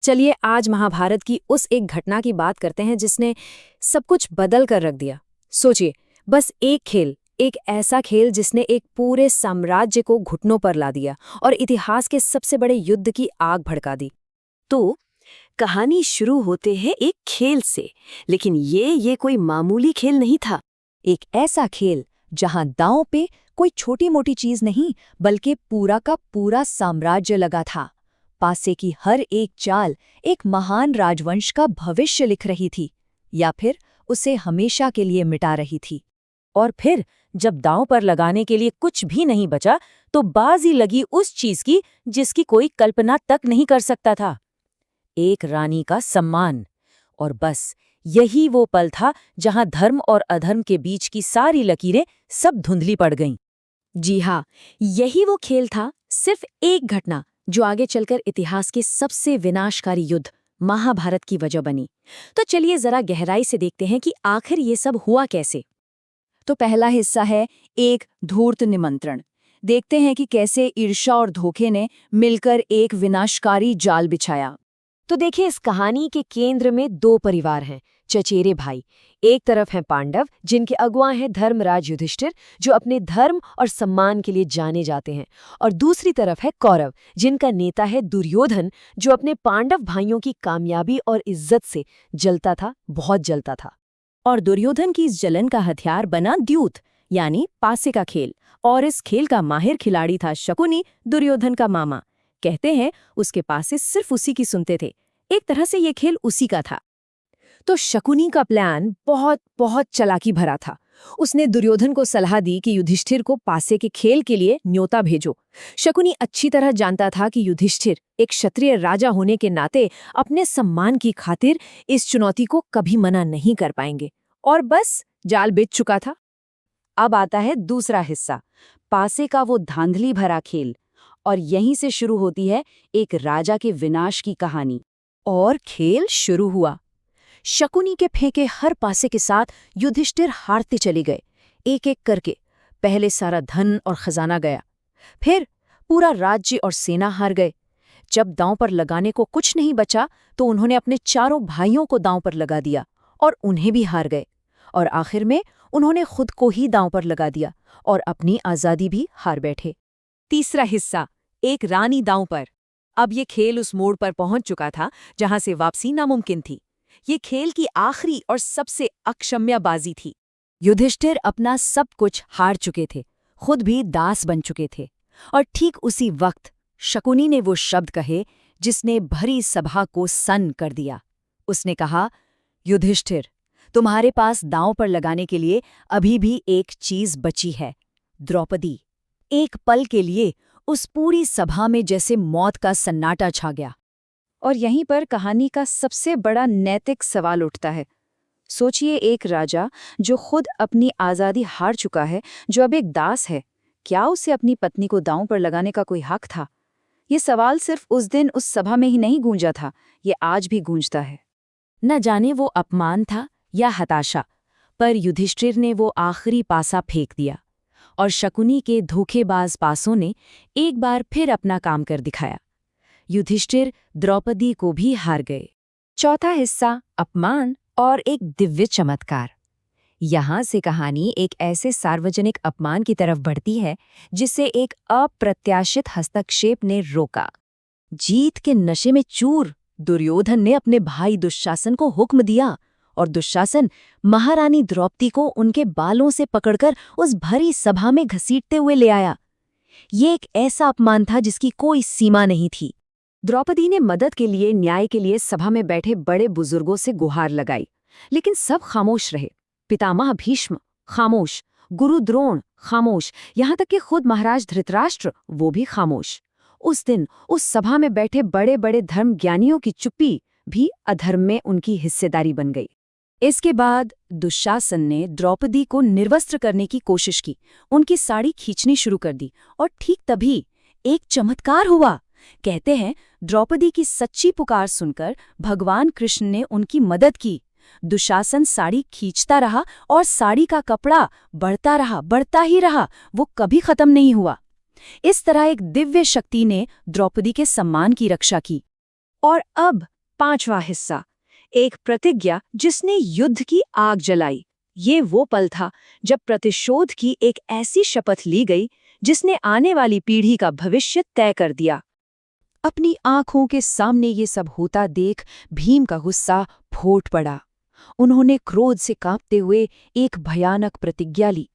चलिए आज महाभारत की उस एक घटना की बात करते हैं जिसने सब कुछ बदल कर रख दिया। सोचिए, बस एक खेल, एक ऐसा खेल जिसने एक पूरे साम्राज्य को घुटनों पर ला दिया और इतिहास के सबसे बड़े युद्ध की आग भड़का दी। तो कहानी शुरू होते हैं एक खेल से, लेकिन ये कोई मामूली खेल नहीं था। एक ऐसा खेल जहां दांव पे कोई छोटी मोटी चीज नहीं बल्कि पूरा का पूरा साम्राज्य लगा था। पासे की हर एक चाल एक महान राजवंश का भविष्य लिख रही थी या फिर उसे हमेशा के लिए मिटा रही थी। और फिर जब दांव पर लगाने के लिए कुछ भी नहीं बचा तो बाजी लगी उस चीज की जिसकी कोई कल्पना तक नहीं कर सकता था, एक रानी का सम्मान। और बस यही वो पल था जहां धर्म और अधर्म के बीच की सारी लकीरें सब धुंधली पड़ गईं। जी हाँ, यही वो खेल था, सिर्फ एक घटना जो आगे चलकर इतिहास के सबसे विनाशकारी युद्ध महाभारत की वजह बनी। तो चलिए जरा गहराई से देखते हैं कि आखिर ये सब हुआ कैसे। तो पहला हिस्सा है एक धूर्त निमंत्रण। देखते हैं कि कैसे ईर्ष्या और धोखे ने मिलकर एक विनाशकारी जाल बिछाया। तो देखिए, इस कहानी के केंद्र में दो परिवार हैं, चचेरे भाई। एक तरफ हैं पांडव, जिनके अगुआ हैं धर्मराज युधिष्ठिर, जो अपने धर्म और सम्मान के लिए जाने जाते हैं। और दूसरी तरफ है कौरव, जिनका नेता है दुर्योधन, जो अपने पांडव भाइयों की कामयाबी और इज्जत से जलता था, बहुत जलता था। और दुर्योधन की इस जलन का हथियार बना द्यूत, यानी पासे का खेल। और इस खेल का माहिर खिलाड़ी था शकुनी, दुर्योधन का मामा। कहते हैं उसके पासे सिर्फ उसी की सुनते थे। एक तरह से ये खेल उसी का था। तो शकुनी का प्लान बहुत बहुत चालाकी भरा था। उसने दुर्योधन को सलाह दी कि युधिष्ठिर को पासे के खेल के लिए न्योता भेजो। शकुनी अच्छी तरह जानता था कि युधिष्ठिर एक क्षत्रिय राजा होने के नाते अपने सम्मान की खातिर इस चुनौती को कभी मना नहीं कर पाएंगे। और बस जाल बिछ चुका था। अब आता है दूसरा हिस्सा, पासे का वो धांधली भरा खेल। और यहीं से शुरू होती है एक राजा के विनाश की कहानी। और खेल शुरू हुआ। शकुनी के फेंके हर पासे के साथ युधिष्ठिर हारते चले गए, एक एक करके। पहले सारा धन और खजाना गया, फिर पूरा राज्य और सेना हार गए। जब दांव पर लगाने को कुछ नहीं बचा तो उन्होंने अपने चारों भाइयों को दांव पर लगा दिया और उन्हें भी हार गए। और आखिर में उन्होंने खुद को ही दांव पर लगा दिया और अपनी आज़ादी भी हार बैठे। तीसरा हिस्सा, एक रानी दांव पर। अब ये खेल उस मोड़ पर पहुंच चुका था जहां से वापसी नामुमकिन थी। ये खेल की आखिरी और सबसे अक्षम्य बाजी थी। युधिष्ठिर अपना सब कुछ हार चुके थे, खुद भी दास बन चुके थे। और ठीक उसी वक्त शकुनी ने वो शब्द कहे जिसने भरी सभा को सन्न कर दिया। उसने कहा, युधिष्ठिर, तुम्हारे पास दांव पर लगाने के लिए अभी भी एक चीज बची है, द्रौपदी। एक पल के लिए उस पूरी सभा में जैसे मौत का सन्नाटा छा गया। और यहीं पर कहानी का सबसे बड़ा नैतिक सवाल उठता है। सोचिए, एक राजा जो खुद अपनी आज़ादी हार चुका है, जो अब एक दास है, क्या उसे अपनी पत्नी को दांव पर लगाने का कोई हक था? ये सवाल सिर्फ उस दिन उस सभा में ही नहीं गूंजा था, ये आज भी गूंजता है। न जाने वो अपमान था या हताशा, पर युधिष्ठिर ने वो आखिरी पासा फेंक दिया और शकुनी के धोखेबाज पासों ने एक बार फिर अपना काम कर दिखाया। युधिष्ठिर द्रौपदी को भी हार गए। चौथा हिस्सा, अपमान और एक दिव्य चमत्कार। यहाँ से कहानी एक ऐसे सार्वजनिक अपमान की तरफ बढ़ती है जिसे एक अप्रत्याशित हस्तक्षेप ने रोका। जीत के नशे में चूर दुर्योधन ने अपने भाई दुशासन को हुक्म दिया और दुशासन महारानी द्रौपदी को उनके बालों से पकड़कर उस भरी सभा में घसीटते हुए ले आया। ये एक ऐसा अपमान था जिसकी कोई सीमा नहीं थी। द्रौपदी ने मदद के लिए, न्याय के लिए सभा में बैठे बड़े बुजुर्गों से गुहार लगाई, लेकिन सब खामोश रहे। पितामह भीष्म खामोश, गुरु द्रोण खामोश, यहाँ तक कि खुद महाराज धृतराष्ट्र वो भी खामोश। उस दिन उस सभा में बैठे बड़े बड़े धर्म ज्ञानियों की चुप्पी भी अधर्म में उनकी हिस्सेदारी बन गई। इसके बाद दुशासन ने द्रौपदी को निर्वस्त्र करने की कोशिश की, उनकी साड़ी खींचनी शुरू कर दी। और ठीक तभी एक चमत्कार हुआ। कहते हैं द्रौपदी की सच्ची पुकार सुनकर भगवान कृष्ण ने उनकी मदद की। दुशासन साड़ी खींचता रहा और साड़ी का कपड़ा बढ़ता रहा, बढ़ता ही रहा, वो कभी खत्म नहीं हुआ। इस तरह एक दिव्य शक्ति ने द्रौपदी के सम्मान की रक्षा की। और अब 5वां हिस्सा, एक प्रतिज्ञा जिसने युद्ध की आग जलाई। ये वो पल था जब प्रतिशोध की एक ऐसी शपथ ली गई जिसने आने वाली पीढ़ी का भविष्य तय कर दिया। अपनी आंखों के सामने ये सब होता देख भीम का गुस्सा फूट पड़ा। उन्होंने क्रोध से कांपते हुए एक भयानक प्रतिज्ञा ली।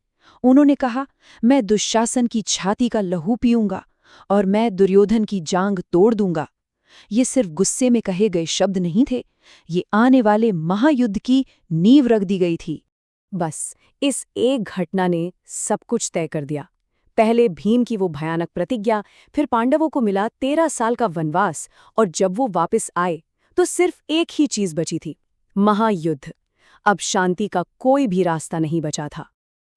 उन्होंने कहा, मैं दुशासन की छाती का लहू पीऊंगा और मैं दुर्योधन की जांग तोड़ दूंगा। ये सिर्फ गुस्से में कहे गए शब्द नहीं थे, ये आने वाले महायुद्ध की नींव रख दी गई थी। बस इस एक घटना ने सब कुछ तय कर दिया। पहले भीम की वो भयानक प्रतिज्ञा, फिर पांडवों को मिला 13 साल का वनवास, और जब वो वापस आए तो सिर्फ एक ही चीज बची थी, महायुद्ध। अब शांति का कोई भी रास्ता नहीं बचा था।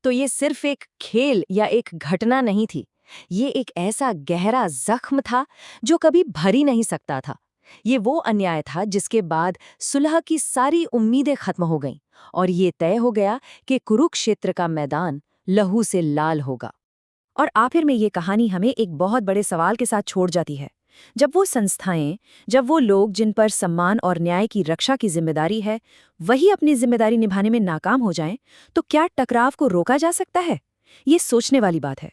तो ये सिर्फ एक खेल या एक घटना नहीं थी, ये एक ऐसा गहरा जख्म था जो कभी भर ही नहीं सकता था। ये वो अन्याय था जिसके बाद सुलह की सारी उम्मीदें खत्म हो गईं और ये तय हो गया कि कुरुक्षेत्र का मैदान लहू से लाल होगा। और आखिर में ये कहानी हमें एक बहुत बड़े सवाल के साथ छोड़ जाती है। जब वो संस्थाएं, जब वो लोग जिन पर सम्मान और न्याय की रक्षा की जिम्मेदारी है, वही अपनी जिम्मेदारी निभाने में नाकाम हो जाएं, तो क्या टकराव को रोका जा सकता है? ये सोचने वाली बात है।